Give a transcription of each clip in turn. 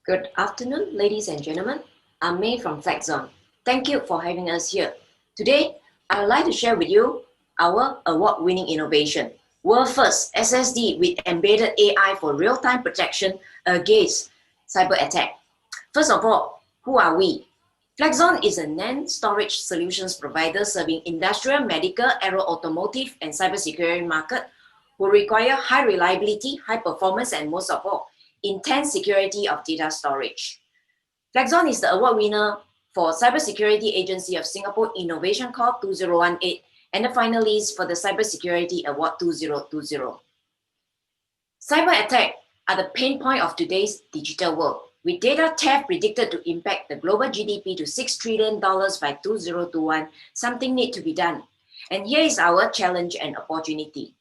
Good afternoon, ladies and gentlemen. I'm May from Flexxon. Thank you for having us here. Today, I'd like to share with you our award-winning innovation, world first SSD with embedded AI for real-time protection against cyber attack. First of all, who are we? Flexxon is a NAND storage solutions provider serving industrial, medical, aero, automotive, and cybersecurity market who require high reliability, high performance, and most of all, intense security of data storage. Flexxon is the award winner for Cybersecurity Agency of Singapore Innovation Corp 2018 and the finalist for the Cybersecurity Award 2020. Cyber attacks are the pain point of today's digital world, with data theft predicted to impact the global GDP to $6 trillion by 2021. Something needs to be done. And here is our challenge and opportunity.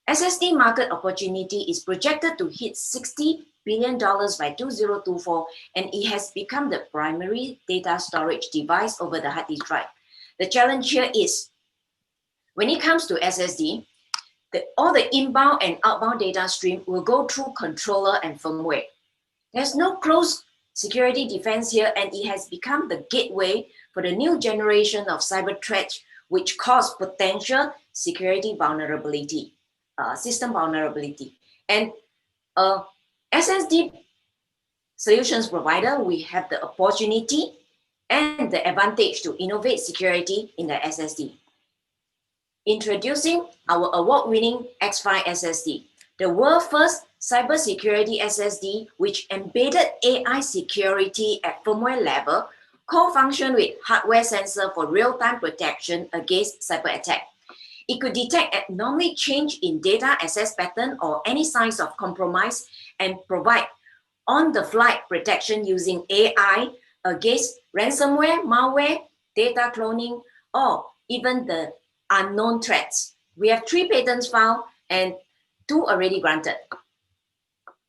SSD market opportunity is projected to hit $60 billion by 2024, and it has become the primary data storage device over the hard disk drive. The challenge here is, when it comes to SSD, all the inbound and outbound data stream will go through controller and firmware. There's no close security defense here, and it has become the gateway for the new generation of cyber threats, which cause potential security vulnerability. System vulnerability. And SSD solutions provider, we have the opportunity and the advantage to innovate security in the SSD. Introducing our award-winning X5 SSD, the world first cybersecurity SSD, which embedded AI security at firmware level, co-function with hardware sensor for real-time protection against cyber attack. It could detect abnormal change in data access pattern or any signs of compromise and provide on-the-fly protection using AI against ransomware, malware, data cloning, or even the unknown threats. We have 3 patents filed and 2 already granted.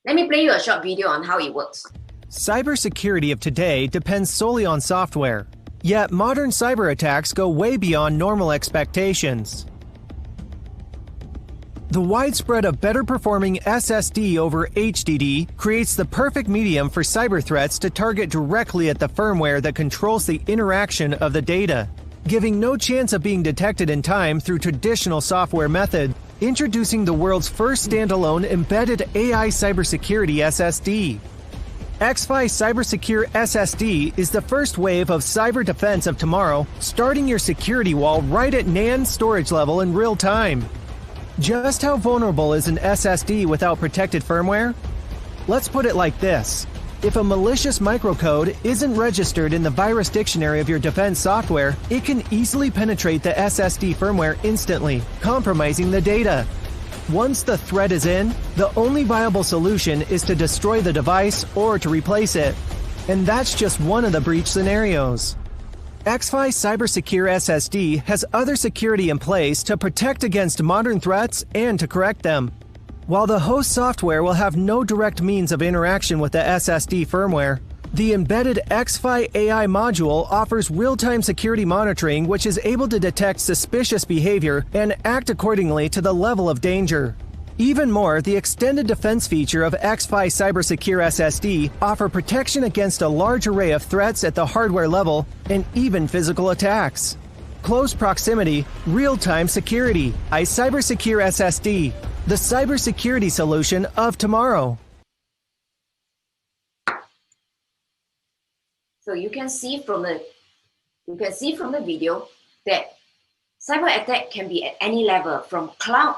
Let me play you a short video on how it works. Cybersecurity of today depends solely on software. Yet modern cyber attacks go way beyond normal expectations. The widespread of better performing SSD over HDD creates the perfect medium for cyber threats to target directly at the firmware that controls the interaction of the data, giving no chance of being detected in time through traditional software method. Introducing the world's first standalone embedded AI cybersecurity SSD. X5 CyberSecure SSD is the first wave of cyber defense of tomorrow, starting your security wall right at NAND storage level in real time. Just how vulnerable is an SSD without protected firmware? Let's put it like this. If a malicious microcode isn't registered in the virus dictionary of your defense software, it can easily penetrate the SSD firmware instantly, compromising the data. Once the threat is in, the only viable solution is to destroy the device or to replace it. And that's just one of the breach scenarios. X5 CyberSecure SSD has other security in place to protect against modern threats and to correct them. While the host software will have no direct means of interaction with the SSD firmware, the embedded X5 AI module offers real-time security monitoring, which is able to detect suspicious behavior and act accordingly to the level of danger. Even more, the extended defense feature of X5 CyberSecure SSD offer protection against a large array of threats at the hardware level and even physical attacks. Close proximity, real-time security. CyberSecure SSD, the cybersecurity solution of tomorrow. So you can see from the video that cyber attack can be at any level, from cloud,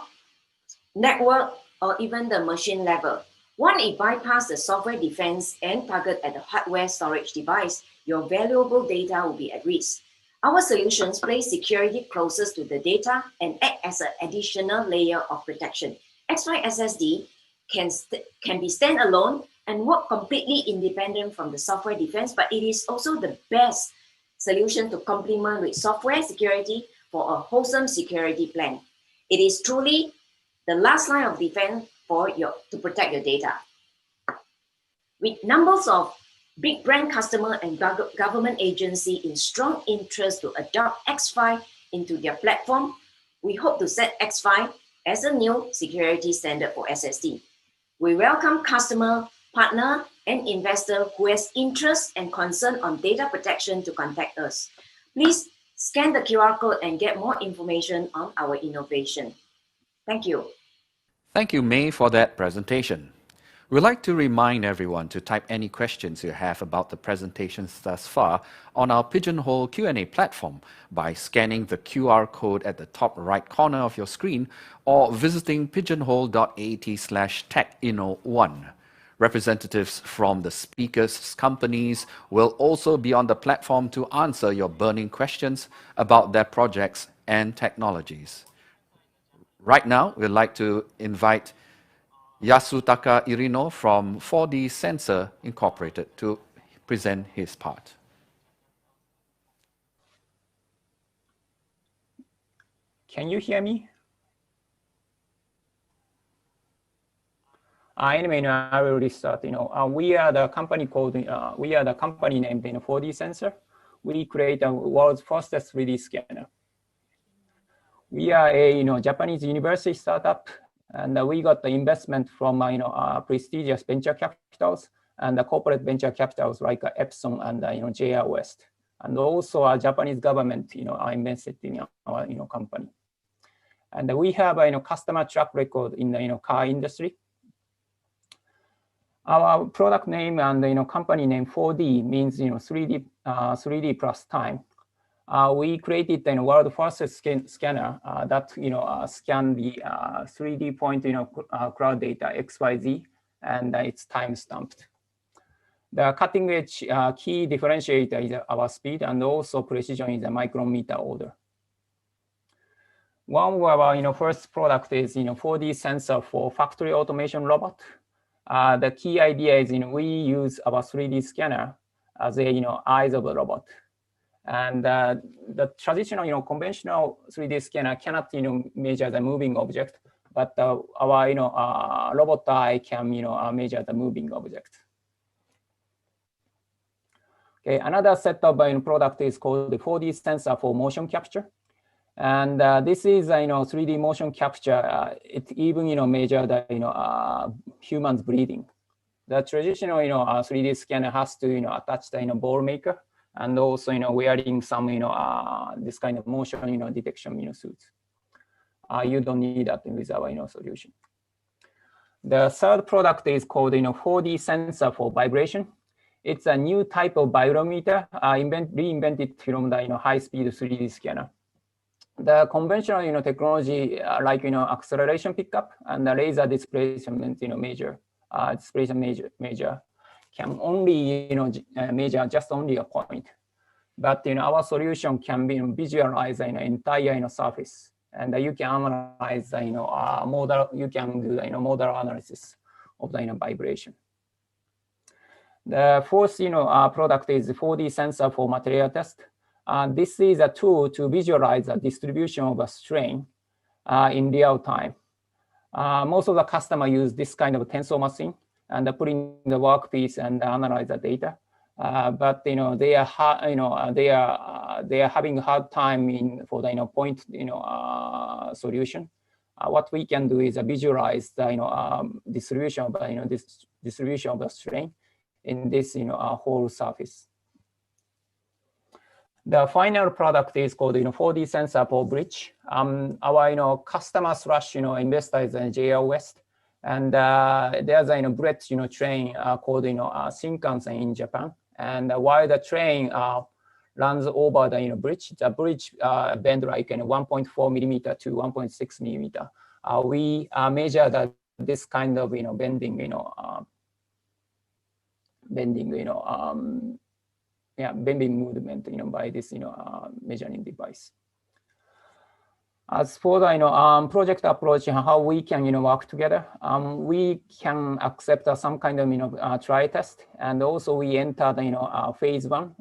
network, or even the machine level. Once it bypasses the software defense and target at the hardware storage device, your valuable data will be at risk. Our solutions place security closest to the data and act as an additional layer of protection. X5 SSD can be standalone and work completely independent from the software defense, but it is also the best solution to complement with software security for a wholesome security plan. It is truly the last line of defense to protect your data. With numbers of big brand customer and government agency in strong interest to adopt X5 into their platform, we hope to set X5 as a new security standard for SSD. We welcome customer, partner, an investor who has interest and concern on data protection to contact us. Please scan the QR code and get more information on our innovation. Thank you. Thank you, May, for that presentation. We'd like to remind everyone to type any questions you have about the presentations thus far on our Pigeonhole Q&A platform by scanning the QR code at the top right corner of your screen or visiting pigeonhole.at/techinno1. Representatives from the speakers' companies will also be on the platform to answer your burning questions about their projects and technologies. Right now, we'd like to invite Yasutaka Irino from 4D Sensor Incorporated to present his part. Can you hear me? Anyway, I will restart. We are the company named 4D Sensor. We create the world's fastest 3D scanner. We are a Japanese university startup, and we got the investment from prestigious venture capitals and the corporate venture capitals like Epson and JR West, and also our Japanese government are invested in our company. And we have a customer track record in the car industry. Our product name and company name 4D means 3D plus time. We created the world's fastest scanner that scan the 3D point cloud data XYZ, and it's time stamped. The cutting edge key differentiator is our speed, and also precision is a micrometer order. One of our first product is 4D sensor for factory automation robot. The key idea is we use our 3D scanner as a eyes of a robot. And the traditional, conventional 3D scanner cannot, measure the moving object, but our, robot eye can, measure the moving object. Okay, another set of product is called the 4D sensor for motion capture, and this is 3D motion capture. It even measure the humans breathing. The traditional 3D scanner has to attach the ball maker, and also wearing some this kind of motion detection suits. You don't need that with our solution. The third product is called 4D sensor for vibration. It's a new type of vibrometer reinvented from the high-speed 3D scanner. The conventional technology like acceleration pickup and the laser displacement measure can only measure just only a point, but our solution can be visualize an entire surface, and you can analyze model. You can do model analysis of the vibration. The fourth product is 4D sensor for material test. This is a tool to visualize the distribution of a strain in real time. Most of the customers use this kind of tensor machine and put in the workpiece and analyze the data. But they are having a hard time for the point solution. What we can do is visualize the distribution of this distribution of the strain in this whole surface. The final product is called 4D sensor for bridge. Our customer / investor is JR West, and there's a bullet train called Shinkansen in Japan. And while the train runs over the bridge bend like 1.4 millimeter to 1.6 millimeter. We measure this kind of bending movement by this measuring device. As for the project approach and how we can work together, we can accept some kind of try test, and also we enter the phase 1,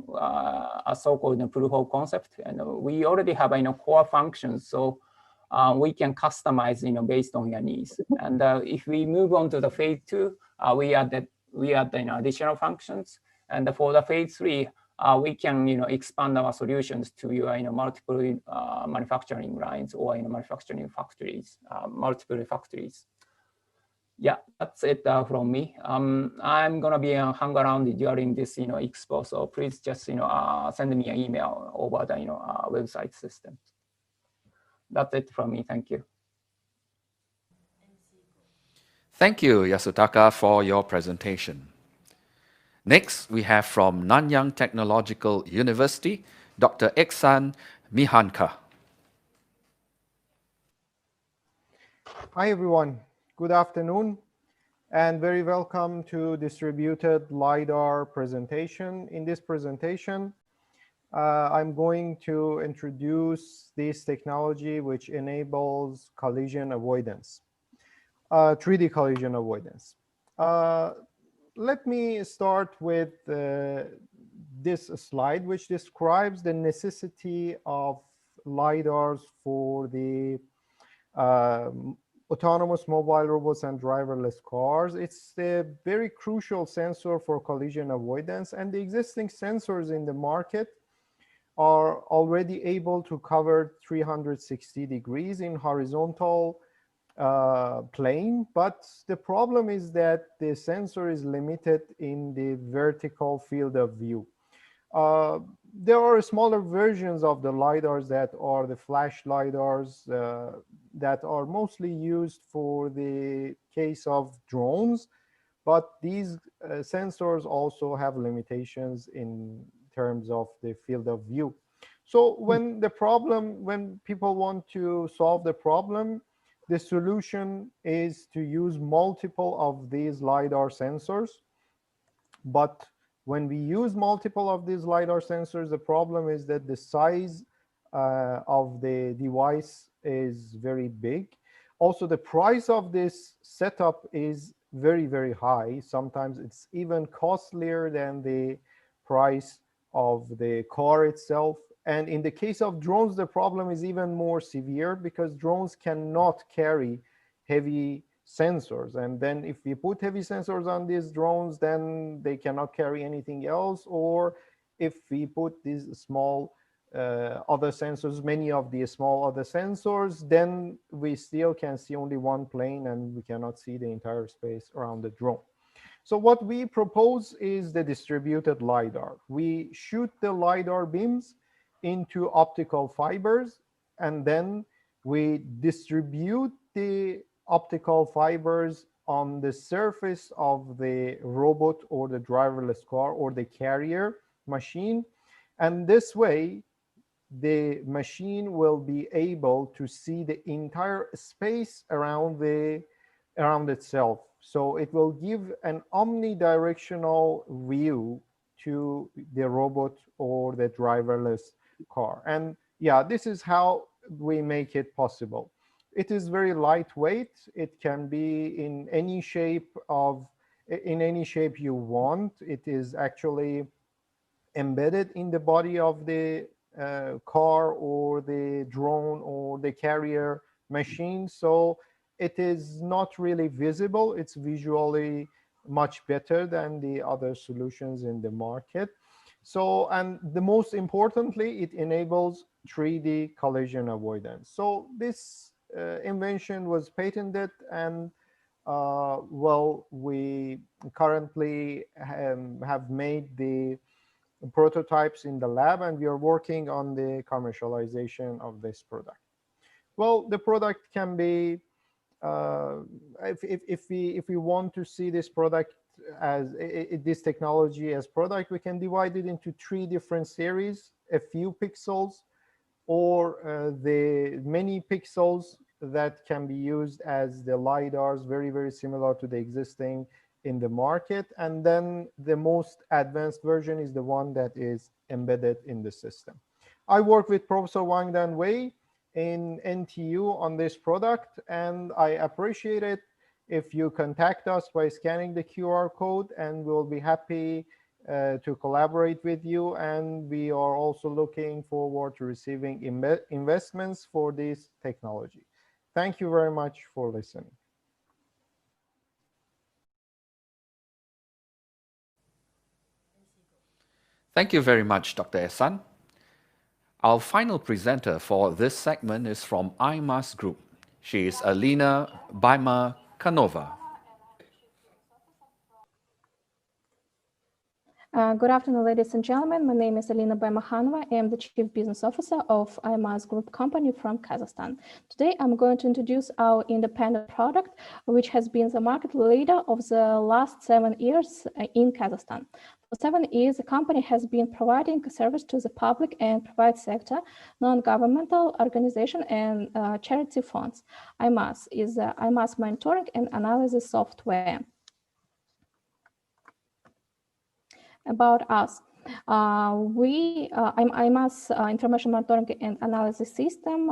a so-called proof of concept, and we already have core functions, so we can customize based on your needs. And if we move on to the phase 2, we add additional functions, and for the phase 3. We can expand our solutions to multiple manufacturing lines or manufacturing factories, multiple factories. Yeah, that's it from me. I'm gonna be hung around during this expo, so please just send me an email over the website system. That's it from me. Thank you. Thank you, Yasutaka, for your presentation. Next, we have from Nanyang Technological University, Dr. Ehsan Mihankhah. Hi everyone, good afternoon and very welcome to distributed LiDAR presentation. In this presentation, I'm going to introduce this technology which enables collision avoidance, 3D collision avoidance. Let me start with this slide which describes the necessity of LiDARs for the autonomous mobile robots and driverless cars. It's a very crucial sensor for collision avoidance, and the existing sensors in the market are already able to cover 360 degrees in horizontal plane, but the problem is that the sensor is limited in the vertical field of view. There are smaller versions of the LiDARs that are the flash LiDARs that are mostly used for the case of drones, but these sensors also have limitations in terms of the field of view. So when people want to solve the problem, the solution is to use multiple of these LiDAR sensors. But when we use multiple of these LiDAR sensors, the problem is that the size of the device is very big. Also, the price of this setup is very, very high. Sometimes it's even costlier than the price of the car itself. And in the case of drones, the problem is even more severe because drones cannot carry heavy sensors. And then if we put heavy sensors on these drones, then they cannot carry anything else. Or if we put these small other sensors, many of the small other sensors, then we still can see only one plane and we cannot see the entire space around the drone. So what we propose is the distributed LiDAR. We shoot the LiDAR beams into optical fibers, and then we distribute the optical fibers on the surface of the robot or the driverless car or the carrier machine. And this way, the machine will be able to see the entire space around itself. So it will give an omnidirectional view to the robot or the driverless car. And yeah, this is how we make it possible. It is very lightweight. It can be in any shape you want. It is actually embedded in the body of the car or the drone or the carrier machine. So it is not really visible. It's visually much better than the other solutions in the market. So, and the most importantly, it enables 3D collision avoidance. So this invention was patented, and well, we currently have made the prototypes in the lab, and we are working on the commercialization of this product. Well, the product can be, if we want to see this product as this technology as product, we can divide it into 3 different series: a few pixels, or the many pixels that can be used as the LiDARs, very, very similar to the existing in the market. And then the most advanced version is the one that is embedded in the system. I work with Professor Wang Dan Wei in NTU on this product, and I appreciate it if you contact us by scanning the QR code, and we'll be happy to collaborate with you. And we are also looking forward to receiving investments for this technology. Thank you very much for listening. Thank you very much, Dr. Ehsan. Our final presenter for this segment is from iMAS Group. She is Alina Baimakhanova. Good afternoon, ladies and gentlemen. My name is Alina Baimakhanova. I am the Chief Business Officer of iMAS Group company from Kazakhstan. Today, I'm going to introduce our independent product, which has been the market leader of the last 7 years in Kazakhstan. For 7 years, the company has been providing service to the public and private sector, non-governmental organization, and charity funds. iMAS is iMAS monitoring and analysis software. About us. iMAS information monitoring and analysis system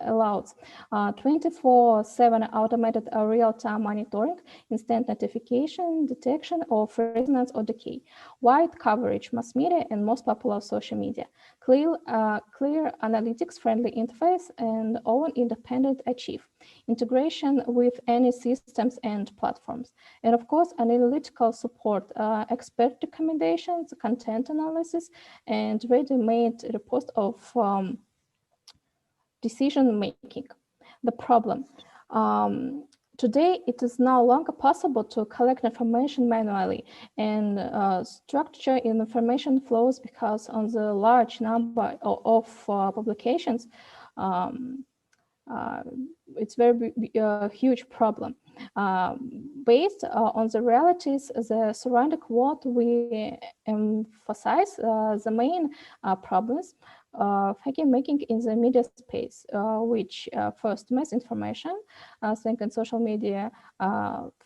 allows 24/7 automated real-time monitoring, instant notification, detection of resonance or decay, wide coverage, mass media, and most popular social media, clear analytics-friendly interface, and all independent achieve integration with any systems and platforms, and of course, analytical support, expert recommendations, content analysis, and ready-made report of decision making. The problem. Today, it is no longer possible to collect information manually and structure information flows because on the large number of publications, it's very huge problem. Based on the realities, the surrounding world, we emphasize the main problems fake making in the media space, which first misinformation, second social media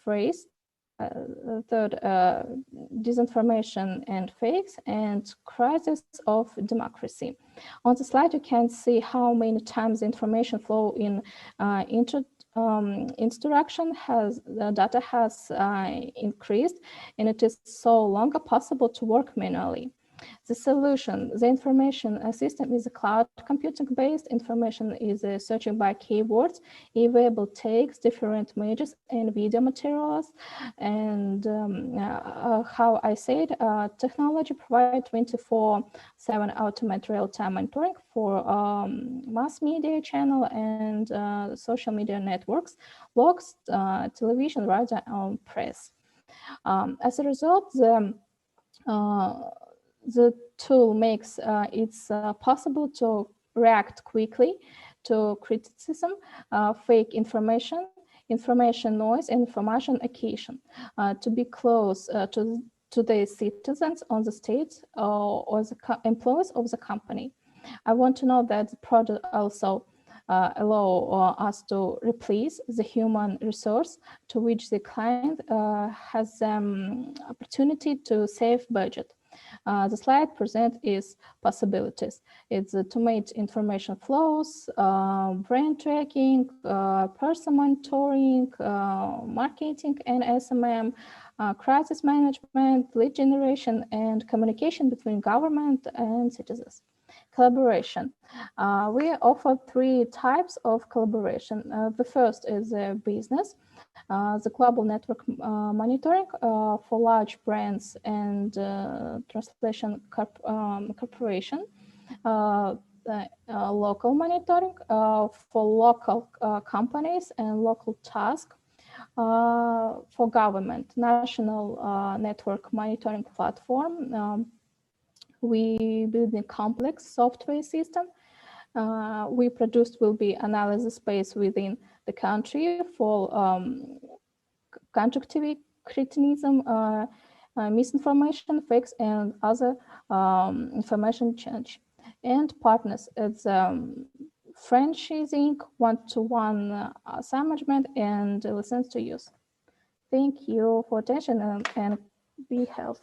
phrase, third disinformation and fakes, and crisis of democracy. On the slide, you can see how many times the information flow in instruction data has increased, and it is so longer possible to work manually. The solution, the information system is a cloud computing based. Information is searching by keywords, available text, different images and video materials. And how I said, technology provides 24/7 automated real-time monitoring for mass media channel and social media networks, blogs, television, radio, and press. As a result, the tool makes it possible to react quickly to criticism, fake information, information noise, and information occasion, to be close to the citizens on the state or the employees of the company. I want to know that the product also allow us to replace the human resource to which the client has opportunity to save budget. The slide present is possibilities. It's automate information flows, brand tracking, person monitoring, marketing and SMM, crisis management, lead generation, and communication between government and citizens. Collaboration. We offer 3 types of collaboration. The first is business. The global network monitoring for large brands and translation corporation. Local monitoring for local companies and local tasks. For government, national network monitoring platform. We build a complex software system. We produced will be analysis space within the country for constructive criticism, misinformation, fakes, and other information change. And partners, it's franchising, one-to-one management, and license to use. Thank you for attention and be healthy.